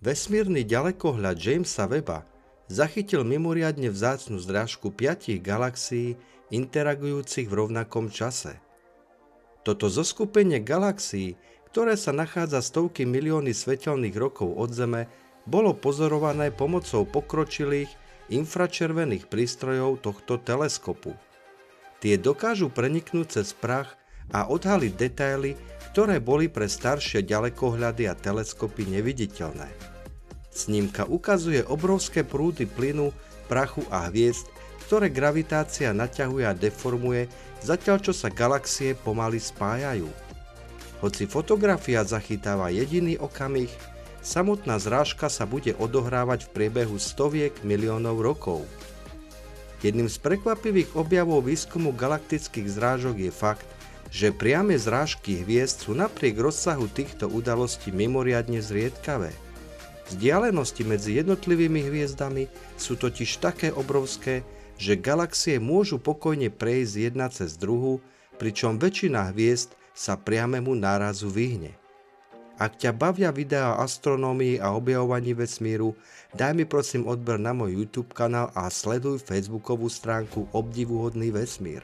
Vesmírny ďalekohľad Jamesa Webba zachytil mimoriadne vzácnu zrážku 5 galaxií interagujúcich v rovnakom čase. Toto zoskupenie galaxií, ktoré sa nachádza stovky milióny svetelných rokov od Zeme, bolo pozorované pomocou pokročilých infračervených prístrojov tohto teleskopu. Tie dokážu preniknúť cez prach a odhaliť detaily, ktoré boli pre staršie ďalekohľady a teleskopy neviditeľné. Snímka ukazuje obrovské prúdy plynu, prachu a hviezd, ktoré gravitácia naťahuje a deformuje, zatiaľ čo sa galaxie pomaly spájajú. Hoci fotografia zachytáva jediný okamih, samotná zrážka sa bude odohrávať v priebehu stoviek miliónov rokov. Jedným z prekvapivých objavov výskumu galaktických zrážok je fakt, že priame zrážky hviezd sú napriek rozsahu týchto udalostí mimoriadne zriedkavé. Vzdialenosti medzi jednotlivými hviezdami sú totiž také obrovské, že galaxie môžu pokojne prejsť jedna cez druhú, pričom väčšina hviezd sa priamému nárazu vyhne. Ak ťa bavia videá o astronómii a objavovaní vesmíru, daj mi prosím odber na môj YouTube kanál a sleduj facebookovú stránku Obdivuhodný vesmír.